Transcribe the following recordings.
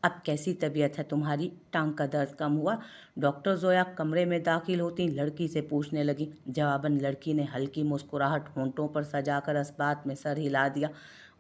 अब कैसी तबीयत है तुम्हारी? टांग का दर्द कम हुआ? डॉक्टर जोया कमरे में दाखिल होती लड़की से पूछने लगी। जवाबन लड़की ने हल्की मुस्कुराहट होंठों पर सजाकर इस बात में सर हिला दिया।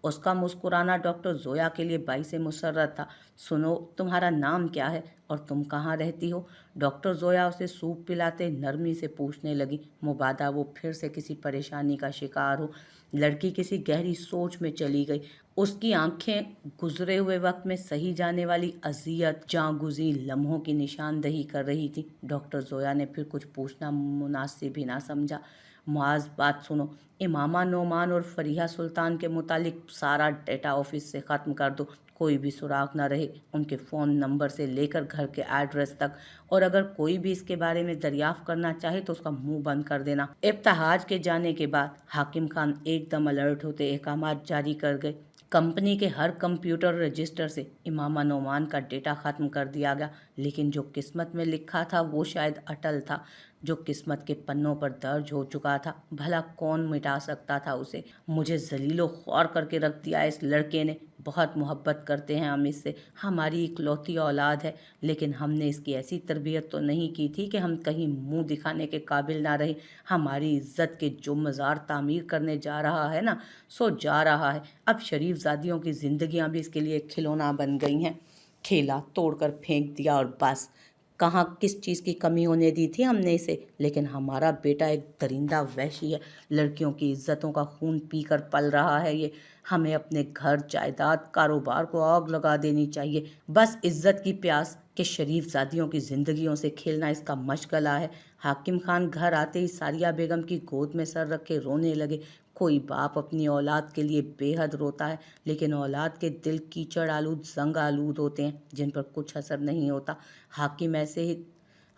उसका मुस्कुराना डॉक्टर जोया के लिए बाई से मुसर्रत था। सुनो, तुम्हारा नाम क्या है और तुम कहाँ रहती हो? डॉक्टर जोया उसे सूप पिलाते नरमी से पूछने लगी। मुबादा वो फिर से किसी परेशानी का शिकार हो। लड़की किसी गहरी सोच में चली गई। उसकी आंखें गुजरे हुए वक्त में सही जाने वाली अजियत जागुजी लम्हों की निशानदही कर रही थी। डॉक्टर जोया ने फिर कुछ पूछना मुनासिब भी ना समझा। मुआज, बात सुनो। इमामा नोमान और फरीहा सुल्तान के मुतालिक सारा डेटा ऑफिस से ख़त्म कर दो। कोई भी सुराग ना रहे, उनके फ़ोन नंबर से लेकर घर के एड्रेस तक। और अगर कोई भी इसके बारे में दरियाफ्त करना चाहे तो उसका मुंह बंद कर देना। इब्तहाज के जाने के बाद हाकिम खान एकदम अलर्ट होते अहकामात जारी कर गए। कंपनी के हर कंप्यूटर रजिस्टर से इमामा नोमान का डेटा ख़त्म कर दिया गया। लेकिन जो किस्मत में लिखा था वो शायद अटल था। जो किस्मत के पन्नों पर दर्ज हो चुका था, भला कौन मिटा सकता था उसे? मुझे जलीलो ख्वार करके रख दिया इस लड़के ने। बहुत मोहब्बत करते हैं हम इससे, हमारी इकलौती औलाद है। लेकिन हमने इसकी ऐसी तरबियत तो नहीं की थी कि हम कहीं मुंह दिखाने के काबिल ना रहे। हमारी इज्जत के जो मज़ार तामीर करने जा रहा है ना, सो जा रहा है। अब शरीफ ज़ादियों की ज़िंदगियां भी इसके लिए खिलौना बन गई हैं। खेला तोड़कर फेंक दिया और बस। कहाँ किस चीज़ की कमी होने दी थी हमने इसे? लेकिन हमारा बेटा एक दरिंदा वहशी है। लड़कियों की इज्जतों का खून पीकर पल रहा है ये। हमें अपने घर जायदाद कारोबार को आग लगा देनी चाहिए। बस इज्जत की प्यास के शरीफ ज़ादियों की ज़िंदगियों से खेलना इसका मशगला है। हाकिम खान घर आते ही सारिया बेगम की गोद में सर रख के रोने लगे। कोई बाप अपनी औलाद के लिए बेहद रोता है, लेकिन औलाद के दिल कीचड़ आलूद जंग आलूद होते हैं जिन पर कुछ असर नहीं होता। हाकिम ऐसे ही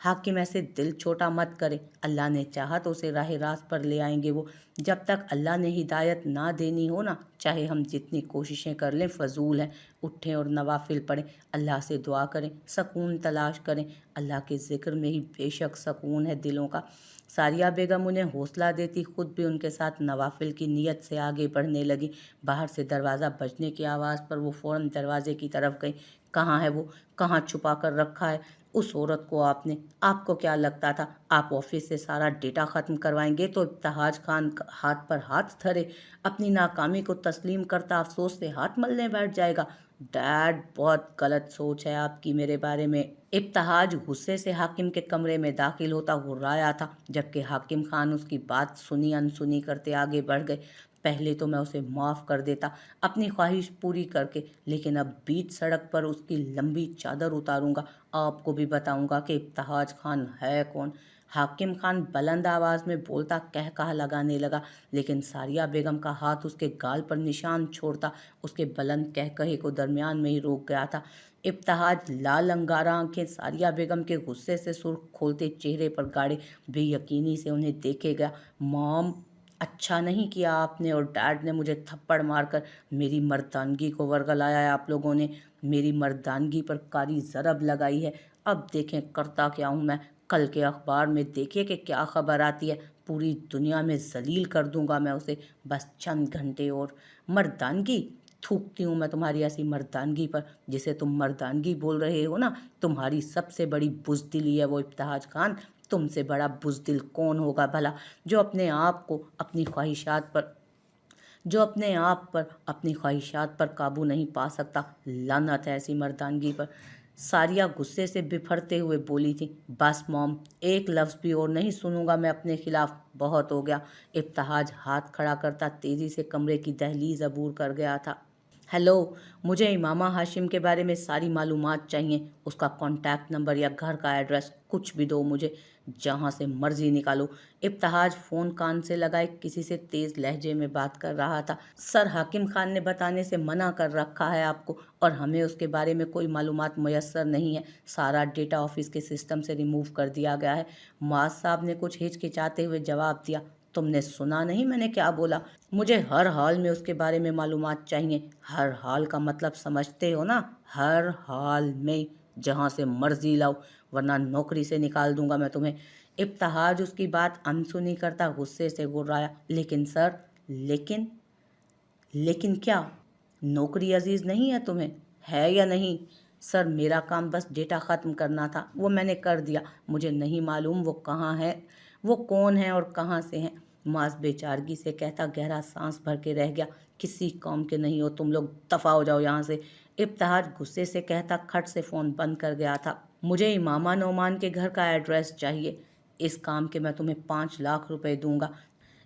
हाकिम ऐसे दिल छोटा मत करे। अल्लाह ने चाहा तो उसे राह रास्त पर ले आएंगे वो। जब तक अल्लाह ने हिदायत ना देनी हो ना, चाहे हम जितनी कोशिशें कर लें फजूल हैं। उठें और नवाफिल पढ़ें, अल्लाह से दुआ करें, सकून तलाश करें। अल्लाह के ज़िक्र में ही बेशक सकून है दिलों का। सारिया बेगम उन्हें हौसला देती खुद भी उनके साथ नवाफिल की नीयत से आगे बढ़ने लगी। बाहर से दरवाज़ा बजने की आवाज़ पर वो फ़ौरन दरवाजे की तरफ गई। कहाँ है वो? कहाँ छुपा कर रखा है उस औरत को आपने? आपको क्या लगता था आप ऑफिस से सारा डेटा ख़त्म करवाएंगे तो इब्तहाज खान हाथ पर हाथ धरे अपनी नाकामी को तस्लीम करता अफसोस से हाथ मलने बैठ जाएगा? डैड, बहुत गलत सोच है आपकी मेरे बारे में। इब्तहाज गुस्से से हाकिम के कमरे में दाखिल होता हुर्राया था, जबकि हाकिम खान उसकी बात सुनी अनसुनी करते आगे बढ़ गए। पहले तो मैं उसे माफ़ कर देता अपनी ख्वाहिश पूरी करके, लेकिन अब बीच सड़क पर उसकी लंबी चादर उतारूंगा। आपको भी बताऊंगा कि इब्तहाज खान है कौन। हाकिम खान बुलंद आवाज़ में बोलता कह कहा लगाने लगा, लेकिन सारिया बेगम का हाथ उसके गाल पर निशान छोड़ता उसके बुलंद कह कहे को दरमियान में ही रोक गया था। इब्तहाज लाल अंगारा आंखें सारिया बेगम के गुस्से से सुर्ख खोलते चेहरे पर गाड़े बेयकीनी से उन्हें देखे गया। मॉम, अच्छा नहीं किया आपने और डैड ने मुझे थप्पड़ मारकर मेरी मर्दानगी को वर्गलाया है। आप लोगों ने मेरी मर्दानगी पर कारी ज़रब लगाई है। अब देखें करता क्या हूँ मैं। कल के अखबार में देखिए कि क्या खबर आती है। पूरी दुनिया में जलील कर दूंगा मैं उसे। बस चंद घंटे और। मर्दानगी? थूकती हूँ मैं तुम्हारी ऐसी मर्दानगी पर जिसे तुम मर्दानगी बोल रहे हो ना। तुम्हारी सबसे बड़ी बुज़दिली है वो इब्तहाज खान। तुमसे बड़ा बुज़दिल कौन होगा भला, जो अपने आप को अपनी ख्वाहिशात पर काबू नहीं पा सकता। लानत है ऐसी मर्दानगी पर। सारिया गुस्से से बिफरते हुए बोली थी, बस मॉम, एक लफ्ज़ भी और नहीं सुनूंगा मैं अपने खिलाफ। बहुत हो गया। इब्तहाज हाथ खड़ा करता तेज़ी से कमरे की दहलीज अबूर कर गया था। हेलो, मुझे इमामा हाशिम के बारे में सारी मालूमात चाहिए। उसका कॉन्टैक्ट नंबर या घर का एड्रेस कुछ भी दो मुझे, जहाँ से मर्जी निकालो। इब्तहाज फ़ोन कान से लगाए किसी से तेज़ लहजे में बात कर रहा था। सर, हाकिम खान ने बताने से मना कर रखा है आपको, और हमें उसके बारे में कोई मालूमात मयस्सर नहीं है। सारा डेटा ऑफिस के सिस्टम से रिमूव कर दिया गया है। मुआज़ साहब ने कुछ हिचकिचाते हुए जवाब दिया, तुमने सुना नहीं मैंने क्या बोला? मुझे हर हाल में उसके बारे में मालूमात चाहिए। हर हाल का मतलब समझते हो ना? हर हाल में, जहाँ से मर्जी लाओ, वरना नौकरी से निकाल दूंगा मैं तुम्हें। इब्तहाज उसकी बात अनसुनी करता गुस्से से गुर्राया, लेकिन सर, लेकिन लेकिन क्या? नौकरी अजीज नहीं है तुम्हें? है या नहीं? सर मेरा काम बस डेटा ख़त्म करना था, वो मैंने कर दिया। मुझे नहीं मालूम वो कहाँ है, वो कौन है और कहाँ से हैं। मास बेचारगी से कहता गहरा सांस भर के रह गया। किसी काम के नहीं हो तुम लोग, दफ़ा हो जाओ यहाँ से। इब्तिहाज गुस्से से कहता खट से फ़ोन बंद कर गया था। मुझे इमामा नोमान के घर का एड्रेस चाहिए, इस काम के मैं तुम्हें 5 लाख रुपए दूंगा।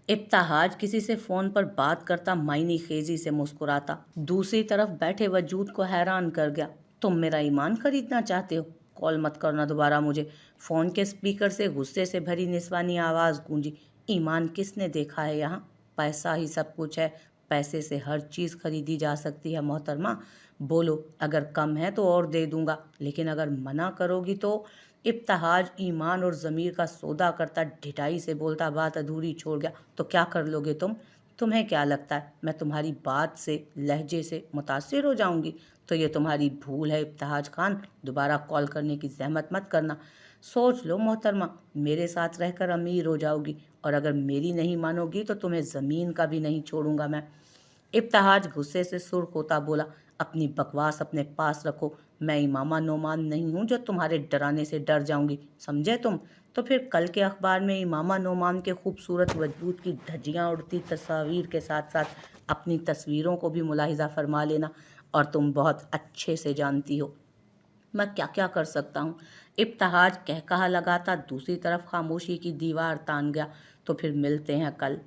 इब्तिहाज किसी से फ़ोन पर बात करता मायनी खेजी से मुस्कुराता। दूसरी तरफ बैठे वजूद को हैरान कर गया। तुम मेरा ईमान खरीदना चाहते हो? कॉल मत करना दोबारा मुझे। फ़ोन के स्पीकर से गुस्से से भरी निस्वानी आवाज़ गूंजी। ईमान किसने देखा है यहाँ? पैसा ही सब कुछ है। पैसे से हर चीज़ खरीदी जा सकती है मोहतरमा। बोलो, अगर कम है तो और दे दूंगा, लेकिन अगर मना करोगी तो। इब्तिहाज ईमान और ज़मीर का सौदा करता ढिठाई से बोलता बात अधूरी छोड़ गया। तो क्या कर लोगे तुम? तुम्हें क्या लगता है मैं तुम्हारी बात से, लहजे से मुतासिर हो जाऊंगी? तो ये तुम्हारी भूल है इब्तिहाज खान, दोबारा कॉल करने की जहमत मत करना। सोच लो मोहतरमा, मेरे साथ रहकर अमीर हो जाओगी, और अगर मेरी नहीं मानोगी तो तुम्हें ज़मीन का भी नहीं छोड़ूंगा मैं। इब्तिहाज गुस्से से सुर्ख होता बोला, अपनी बकवास अपने पास रखो। मैं इमामा नोमान नहीं हूँ जो तुम्हारे डराने से डर जाऊंगी, समझे तुम? तो फिर कल के अखबार में इमामा नोमान के खूबसूरत वजूद की धज्जियाँ उड़ती तस्वीर के साथ साथ अपनी तस्वीरों को भी मुलाहिजा फरमा लेना, और तुम बहुत अच्छे से जानती हो मैं क्या क्या कर सकता हूँ। इब्तिहाज कहकहा लगाता दूसरी तरफ खामोशी की दीवार तान गया। तो फिर मिलते हैं कल।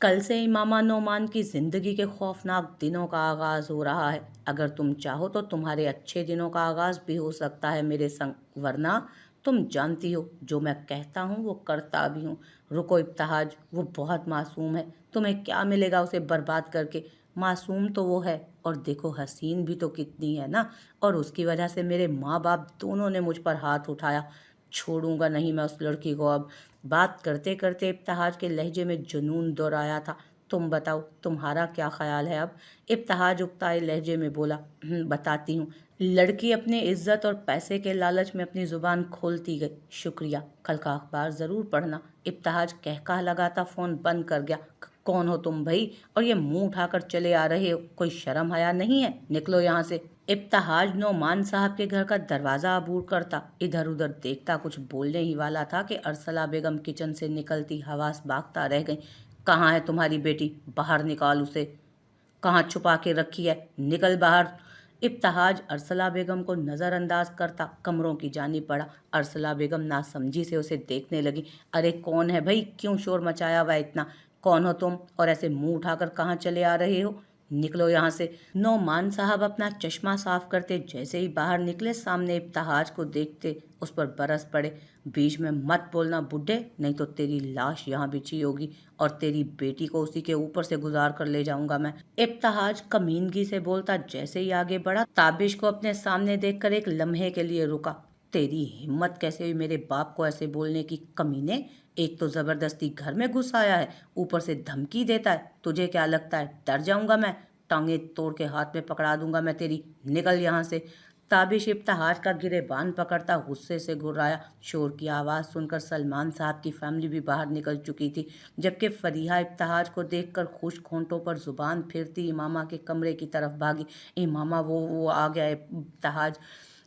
कल से इमामा नोमान की ज़िंदगी के खौफनाक दिनों का आगाज़ हो रहा है। अगर तुम चाहो तो तुम्हारे अच्छे दिनों का आगाज़ भी हो सकता है मेरे संग, वरना तुम जानती हो जो मैं कहता हूँ वो करता भी हूँ। रुको इब्तिहाज, वो बहुत मासूम है, तुम्हें क्या मिलेगा उसे बर्बाद करके? मासूम तो वो है, और देखो हसीन भी तो कितनी है ना, और उसकी वजह से मेरे माँ बाप दोनों ने मुझ पर हाथ उठाया। छोड़ूंगा नहीं मैं उस लड़की को अब। बात करते करते इब्तिहाज के लहजे में जुनून दोहराया था। तुम बताओ, तुम्हारा क्या ख्याल है अब? इब्तिहाज उकताए लहजे में बोला, बताती हूँ। लड़की अपने इज्जत और पैसे के लालच में अपनी जुबान खोलती गई। शुक्रिया, कल का अखबार ज़रूर पढ़ना। इब्तिहाज कहका लगाता फ़ोन बंद कर गया। कौन हो तुम भाई, और ये मुंह उठाकर चले आ रहे हो? कोई शर्म हया नहीं है? निकलो यहाँ से। इब्तिहाज नोमान साहब के घर का दरवाज़ा अबूर करता इधर उधर देखता, कुछ बोलने ही वाला था कि अरसला बेगम किचन से निकलती हवास भागता रह गई। कहाँ है तुम्हारी बेटी? बाहर निकाल उसे। कहाँ छुपा के रखी है? निकल बाहर। इब्तिहाज अरसला बेगम को नज़रअंदाज करता कमरों की जानिब बढ़ा। अरसला बेगम नासमझी से उसे देखने लगी। अरे कौन है भाई, क्यों शोर मचाया हुआ है इतना? कौन हो तुम, और ऐसे मुंह उठाकर कहाँ चले आ रहे हो? निकलो यहाँ से। नोमान साहब अपना चश्मा साफ करते जैसे ही बाहर निकले, सामने इब्तिहाज को देखते उस पर बरस पड़े। बीच में मत बोलना बुड्ढे, नहीं तो तेरी लाश यहाँ बिछी होगी, और तेरी बेटी को उसी के ऊपर से गुजार कर ले जाऊंगा मैं। इब्तिहाज कमीनगी से बोलता जैसे ही आगे बढ़ा, ताबिश को अपने सामने देखकर एक लम्हे के लिए रुका। तेरी हिम्मत कैसे हुई मेरे बाप को ऐसे बोलने की, कमीने? एक तो जबरदस्ती घर में घुस आया है, ऊपर से धमकी देता है। तुझे क्या लगता है डर जाऊंगा मैं? टांगे तोड़ के हाथ में पकड़ा दूंगा मैं तेरी। निकल यहाँ से। ताबिश इब्तिहाज का गिरेबान पकड़ता गुस्से से घुर्राया। शोर की आवाज़ सुनकर सलमान साहब की फैमिली भी बाहर निकल चुकी थी, जबकि फरीहा इब्तिहाज को देखकर खुश होंठों पर जुबान फिरती इमामा के कमरे की तरफ भागी। इमामा, वो आ गया इब्तिहाज।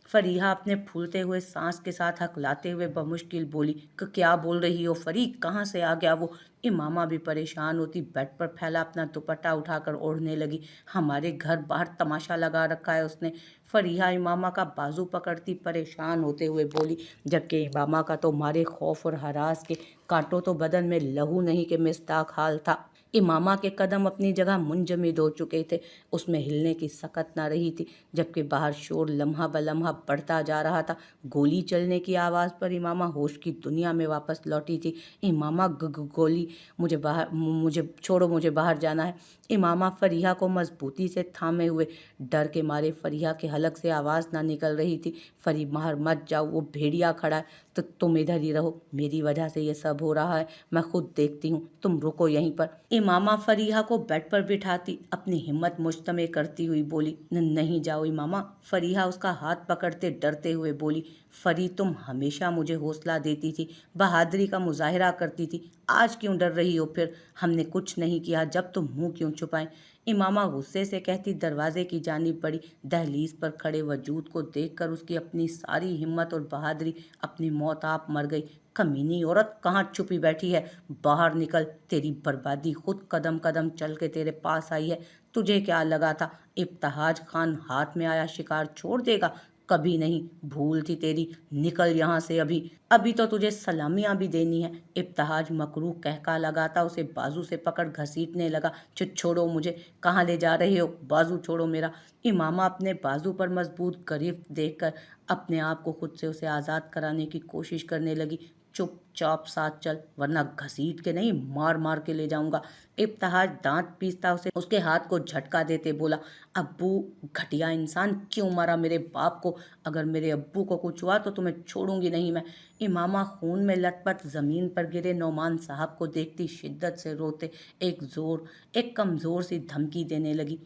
फरीहा अपने फूलते हुए सांस के साथ हकलाते हुए बमुश्किल बोली, क्या बोल रही हो फरी, कहाँ से आ गया वो? इमामा भी परेशान होती बेड पर फैला अपना दुपट्टा उठाकर ओढ़ने लगी। हमारे घर बाहर तमाशा लगा रखा है उसने। फरीहा इमामा का बाजू पकड़ती परेशान होते हुए बोली, जबकि इमामा का तो मारे खौफ और हरास के कांटों तो बदन में लहू नहीं के मिस्ताक हाल था। इमामा के कदम अपनी जगह मुंजमद हो चुके थे, उसमें हिलने की सकत न रही थी, जबकि बाहर शोर लम्हा ब लम्हा बढ़ता जा रहा था। गोली चलने की आवाज़ पर इमामा होश की दुनिया में वापस लौटी थी। इमामा, गोली, मुझे छोड़ो, मुझे बाहर जाना है। इमामा फरीहा को मजबूती से थामे हुए, डर के मारे फरीहा के हलक से आवाज़ ना निकल रही थी। फरी, बाहर मत जाओ, वो भेड़िया खड़ा है, तो तुम इधर ही रहो। मेरी वजह से ये सब हो रहा है, मैं खुद देखती हूँ, तुम रुको यहीं पर। इमामा फरीहा को बेड पर बिठाती अपनी हिम्मत मुश्तमे करती हुई बोली, नहीं जाओ इमामा। फरीहा उसका हाथ पकड़ते डरते हुए बोली, फरी तुम हमेशा मुझे हौसला देती थी, बहादुरी का मुजाहिरा करती थी, आज क्यों डर रही हो फिर? हमने कुछ नहीं किया, जब तुम मुंह क्यों छुपाएं? इमामा गुस्से से कहती दरवाजे की जानिब बढ़ी। दहलीज पर खड़े वजूद को देखकर उसकी अपनी सारी हिम्मत और बहादुरी अपनी मौत आप मर गई। कमीनी औरत, कहाँ छुपी बैठी है? बाहर निकल, तेरी बर्बादी खुद कदम कदम चल के तेरे पास आई है। तुझे क्या लगा था इब्तिहाज खान हाथ में आया शिकार छोड़ देगा? कभी नहीं, भूल थी तेरी। निकल यहाँ से अभी, अभी तो तुझे सलामियां भी देनी है। इब्तिहाज मकरूह कहका लगाता उसे बाजू से पकड़ घसीटने लगा। छोड़ो मुझे, कहाँ ले जा रहे हो? बाजू छोड़ो मेरा। इमामा अपने बाजू पर मजबूत गिरफ्त देखकर अपने आप को खुद से उसे आज़ाद कराने की कोशिश करने लगी। चुपचाप साथ चल, वरना घसीट के नहीं मार मार के ले जाऊंगा। इब्तिहाज दांत पीसता उसे उसके हाथ को झटका देते बोला, अब्बू, घटिया इंसान, क्यों मारा मेरे बाप को? अगर मेरे अब्बू को कुछ हुआ तो तुम्हें छोड़ूंगी नहीं मैं। इमामा खून में लथपथ जमीन पर गिरे नौमान साहब को देखती शिद्दत से रोते एक कमजोर सी धमकी देने लगी,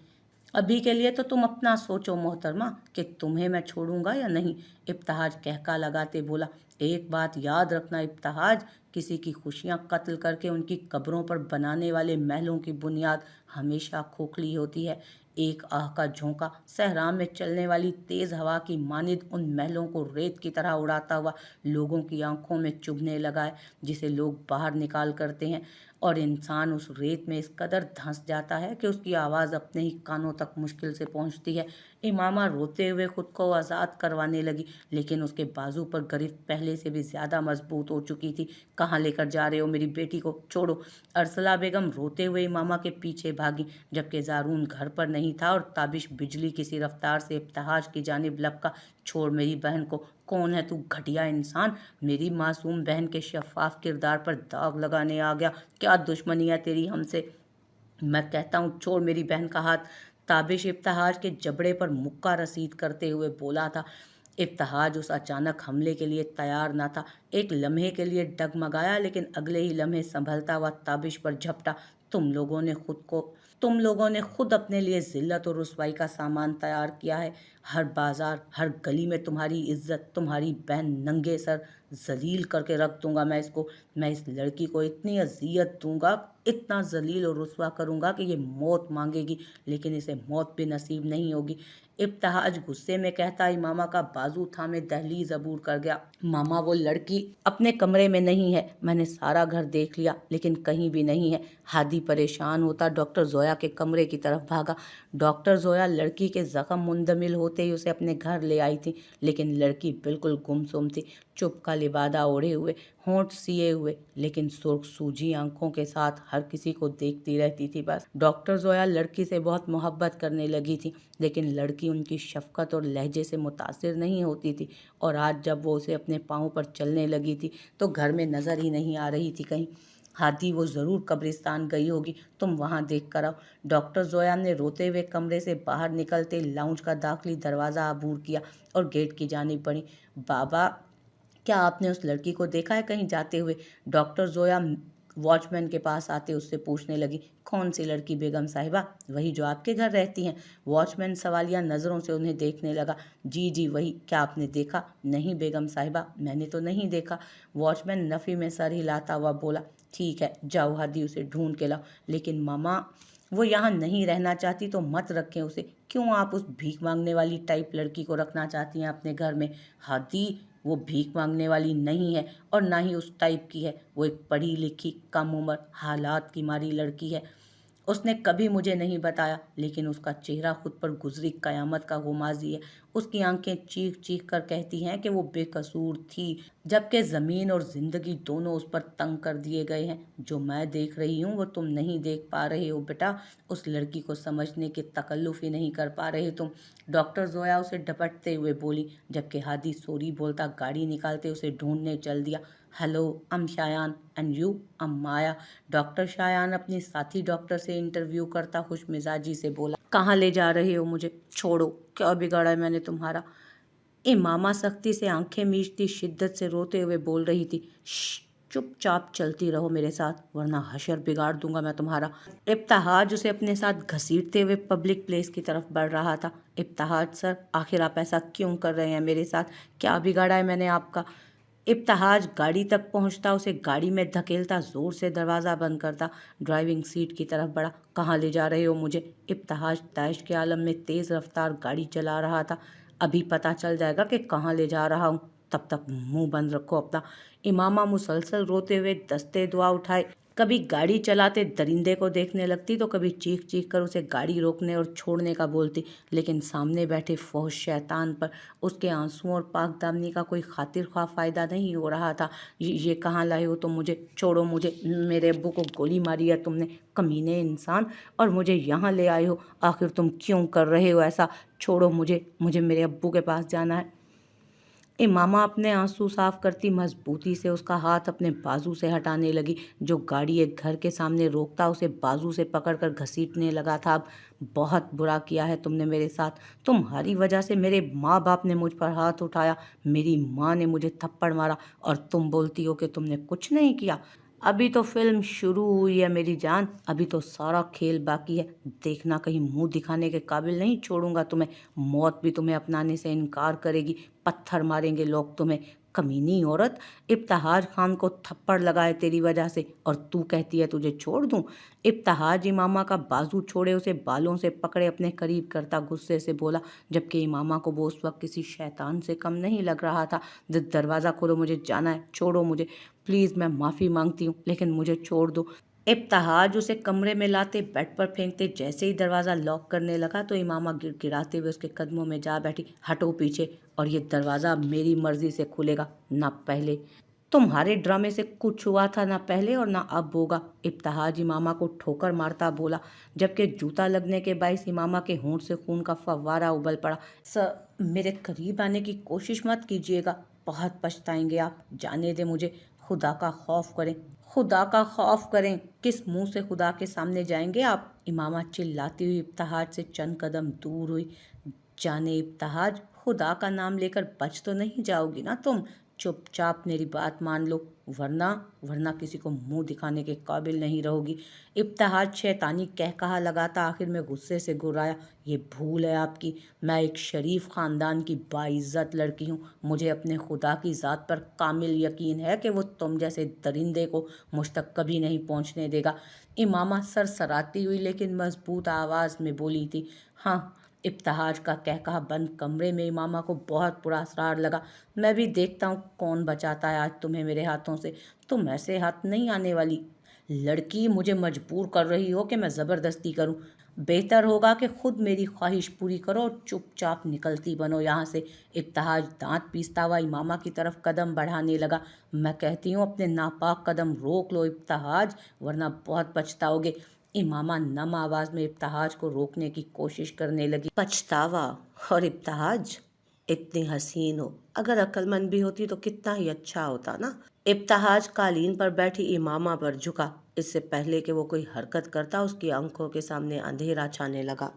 अभी के लिए तो तुम अपना सोचो मोहतरमा कि तुम्हें मैं छोड़ूंगा या नहीं। इब्तिहाज कहका लगाते बोला, एक बात याद रखना इब्तिहाज, किसी की खुशियां कत्ल करके उनकी कब्रों पर बनाने वाले महलों की बुनियाद हमेशा खोखली होती है। एक आह का झोंका सहरा में चलने वाली तेज हवा की मानिद उन महलों को रेत की तरह उड़ाता हुआ लोगों की आंखों में चुभने लगा है, जिसे लोग बाहर निकाल करते हैं, और इंसान उस रेत में इस कदर धंस जाता है कि उसकी आवाज़ अपने ही कानों तक मुश्किल से पहुंचती है। इमामा रोते हुए खुद को आज़ाद करवाने लगी, लेकिन उसके बाजू पर गिरफ्त पहले से भी ज़्यादा मजबूत हो चुकी थी। कहाँ लेकर जा रहे हो मेरी बेटी को? छोड़ो। अरसला बेगम रोते हुए इमामा के पीछे भागी, जबकि जारून घर पर नहीं था और ताबिश बिजली किसी रफ्तार से इब्तिहाज की जानिब लपका। छोड़ मेरी बहन को। कौन है तू, घटिया इंसान? मेरी मासूम बहन के शफाफ किरदार पर दाग लगाने आ गया? क्या दुश्मनी है तेरी हमसे? मैं कहता हूँ छोड़ मेरी बहन का हाथ। ताबिश इब्तिहाज के जबड़े पर मुक्का रसीद करते हुए बोला था। इब्तिहाज उस अचानक हमले के लिए तैयार न था। एक लम्हे के लिए डगमगाया, लेकिन अगले ही लम्हे संभलता हुआ ताबिश पर झपटा। तुम लोगों ने खुद अपने लिए जिल्लत और रुसवाई का सामान तैयार किया है। हर बाजार, हर गली में तुम्हारी इज्जत, तुम्हारी बहन नंगे सर जलील करके रख दूंगा मैं इसको। मैं इस लड़की को इतनी अजियत दूंगा, इतना जलील और रुसवा करूंगा कि ये मौत मांगेगी, लेकिन इसे मौत भी नसीब नहीं होगी। इब्तिहाज गुस्से में कहता इमामा का बाजू थामे दहलीज अबूर कर गया। मामा, वो लड़की अपने कमरे में नहीं है। मैंने सारा घर देख लिया, लेकिन कहीं भी नहीं है। हादी परेशान होता डॉक्टर जोया के कमरे की तरफ भागा। डॉक्टर जोया लड़की के जख्म मुंदमिल होते ही उसे अपने घर ले आई थी, लेकिन लड़की बिल्कुल गुमसुम थी, चुप का लिबादा ओढ़े हुए, होंठ सिए हुए, लेकिन सुर्ख सूजी आंखों के साथ हर किसी को देखती रहती थी। बस डॉक्टर जोया लड़की से बहुत मोहब्बत करने लगी थी, लेकिन लड़की उनकी शफकत और लहजे से मुतासिर नहीं होती थी, और आज जब वो उसे अपने पाँव पर चलने लगी थी तो घर में नज़र ही नहीं आ रही थी कहीं। हादी, वो ज़रूर कब्रिस्तान गई होगी, तुम वहाँ देख कर आओ। डॉक्टर जोया ने रोते हुए कमरे से बाहर निकलते लाउंज का दाखिली दरवाज़ा अबूर किया और गेट की जानिब बढ़ी। बाबा, क्या आपने उस लड़की को देखा है कहीं जाते हुए? डॉक्टर जोया वॉचमैन के पास आते उससे पूछने लगी। कौन सी लड़की बेगम साहिबा? वही जो आपके घर रहती हैं। वॉचमैन सवालिया नज़रों से उन्हें देखने लगा। जी जी वही। क्या आपने देखा? नहीं बेगम साहिबा, मैंने तो नहीं देखा। वॉचमैन नफ़ी में सर हिलाता हुआ बोला। ठीक है, जाओ हादी उसे ढूंढ के लाओ। लेकिन मामा, वो यहाँ नहीं रहना चाहती तो मत रखें उसे। क्यों आप उस भीख मांगने वाली टाइप लड़की को रखना चाहती हैं अपने घर में? हादी, वो भीख मांगने वाली नहीं है और ना ही उस टाइप की है। वो एक पढ़ी लिखी, कम उम्र, हालात की मारी लड़की है। उसने कभी मुझे नहीं बताया, लेकिन उसका चेहरा खुद पर गुजरी कयामत का गुमाजी है। उसकी आंखें चीख चीख कर कहती हैं कि वो बेकसूर थी, जबकि ज़मीन और ज़िंदगी दोनों उस पर तंग कर दिए गए हैं। जो मैं देख रही हूँ वो तुम नहीं देख पा रहे हो बेटा। उस लड़की को समझने की तकल्लुफ़ ही नहीं कर पा रहे तुम। डॉक्टर जोया उसे डपटते हुए बोली, जबकि हादी सोरी बोलता गाड़ी निकालते उसे ढूंढने चल दिया। Hello, am Shayan and you am Maya. Doctor Shayan अपनी साथी डॉक्टर से इंटरव्यू करता खुश मिजाजी से बोला। कहाँ ले जा रहे हो मुझे? छोड़ो, क्या बिगाड़ा है मैंने तुम्हारा? मामा सख्ती से आंखें मीचती शिद्दत से रोते हुए बोल रही थी। श्श, चुपचाप चलती रहो मेरे साथ वरना हशर बिगाड़ दूंगा मैं तुम्हारा। इब्तिहाज उसे अपने साथ घसीटते हुए पब्लिक प्लेस की तरफ बढ़ रहा था। इब्तिहाज सर, आखिर आप ऐसा क्यों कर रहे हैं मेरे साथ? क्या बिगाड़ा है मैंने आपका? इब्तिहाज गाड़ी तक पहुंचता, उसे गाड़ी में धकेलता, जोर से दरवाज़ा बंद करता, ड्राइविंग सीट की तरफ बढ़ा। कहाँ ले जा रहे हो मुझे? इब्तिहाज तैश के आलम में तेज़ रफ्तार गाड़ी चला रहा था। अभी पता चल जाएगा कि कहाँ ले जा रहा हूँ, तब तक मुंह बंद रखो अपना। इमामा मुसलसल रोते हुए दस्ते दुआ उठाए कभी गाड़ी चलाते दरिंदे को देखने लगती तो कभी चीख चीख कर उसे गाड़ी रोकने और छोड़ने का बोलती, लेकिन सामने बैठे फौज शैतान पर उसके आंसुओं और पाक दामनी का कोई खातिर ख्वाह फ़ायदा नहीं हो रहा था। ये कहाँ लाए हो तुम मुझे? छोड़ो मुझे, मेरे अब्बू को गोली मारी है तुमने, कमीने इंसान, और मुझे यहाँ ले आए हो। आखिर तुम क्यों कर रहे हो ऐसा? छोड़ो मुझे, मुझे मेरे अब्बू के पास जाना है। इमामा अपने आंसू साफ करती मजबूती से उसका हाथ अपने बाजू से हटाने लगी। जो गाड़ी एक घर के सामने रोकता उसे बाजू से पकड़कर घसीटने लगा था। अब बहुत बुरा किया है तुमने मेरे साथ। तुम्हारी वजह से मेरे माँ बाप ने मुझ पर हाथ उठाया, मेरी माँ ने मुझे थप्पड़ मारा, और तुम बोलती हो कि तुमने कुछ नहीं किया। अभी तो फिल्म शुरू हुई है मेरी जान, अभी तो सारा खेल बाकी है। देखना, कहीं मुंह दिखाने के काबिल नहीं छोड़ूंगा तुम्हें। मौत भी तुम्हें अपनाने से इनकार करेगी, पत्थर मारेंगे लोग तुम्हें। कमीनी औरत, इब्तिहाज खान को थप्पड़ लगाए तेरी वजह से, और तू कहती है तुझे छोड़ दूं? इब्तिहाज इमामा का बाजू छोड़े उसे बालों से पकड़े अपने करीब करता गुस्से से बोला, जबकि इमामा को वो उस वक्त किसी शैतान से कम नहीं लग रहा था। दरवाज़ा खोलो, मुझे जाना है, छोड़ो मुझे प्लीज़, मैं माफ़ी मांगती हूँ लेकिन मुझे छोड़ दो। इब्तिहाज उसे कमरे में लाते बेड पर फेंकते जैसे ही दरवाज़ा लॉक करने लगा तो इमामा गिड़गिड़ाते हुए उसके कदमों में जा बैठी। हटो पीछे, और ये दरवाज़ा अब मेरी मर्ज़ी से खुलेगा, ना पहले। तुम्हारे ड्रामे से कुछ हुआ था, ना पहले और ना अब होगा। इब्तिहाज इमामा को ठोकर मारता बोला, जबकि जूता लगने के बाइस इमामा के होंठ से खून का फव्वारा उबल पड़ा। सर, मेरे करीब आने की कोशिश मत कीजिएगा, बहुत पछताएंगे आप। जाने दे मुझे, खुदा का खौफ करें, खुदा का खौफ करें। किस मुंह से खुदा के सामने जाएंगे आप? इमामा चिल्लाती हुई इब्तिहाज से चंद कदम दूर हुई। जाने इब्तिहाज, खुदा का नाम लेकर बच तो नहीं जाओगी ना तुम? चुपचाप मेरी बात मान लो, वरना वरना किसी को मुंह दिखाने के काबिल नहीं रहोगी। इब्तिहाज शैतानी कह कहा लगाता आखिर में गुस्से से गुर्राया, ये भूल है आपकी, मैं एक शरीफ ख़ानदान की बाइज़्ज़त लड़की हूँ। मुझे अपने खुदा की ज़ात पर कामिल यकीन है कि वो तुम जैसे दरिंदे को मुझ तक कभी नहीं पहुँचने देगा। इमामा सरसराती हुई लेकिन मजबूत आवाज़ में बोली थी। हाँ, इब्तिहाज का कहकहा बंद कमरे में इमामा को बहुत बुरा असरार लगा। मैं भी देखता हूँ कौन बचाता है आज तुम्हें मेरे हाथों से। तुम ऐसे हाथ नहीं आने वाली। लड़की, मुझे मजबूर कर रही हो कि मैं ज़बरदस्ती करूं। बेहतर होगा कि खुद मेरी ख्वाहिश पूरी करो और चुपचाप निकलती बनो यहाँ से। इब्तिहाज दांत पीसता हुआ इमामा की तरफ कदम बढ़ाने लगा। मैं कहती हूँ अपने नापाक कदम रोक लो इब्तिहाज, वरना बहुत पछताओगे। इमामा नम आवाज़ में इब्तिहाज को रोकने की कोशिश करने लगी। पछतावा? और इब्तिहाज, इतनी हसीन हो, अगर अक्लमंद भी होती तो कितना ही अच्छा होता ना। इब्तिहाज कालीन पर बैठी इमामा पर झुका। इससे पहले कि वो कोई हरकत करता उसकी आंखों के सामने अंधेरा छाने लगा।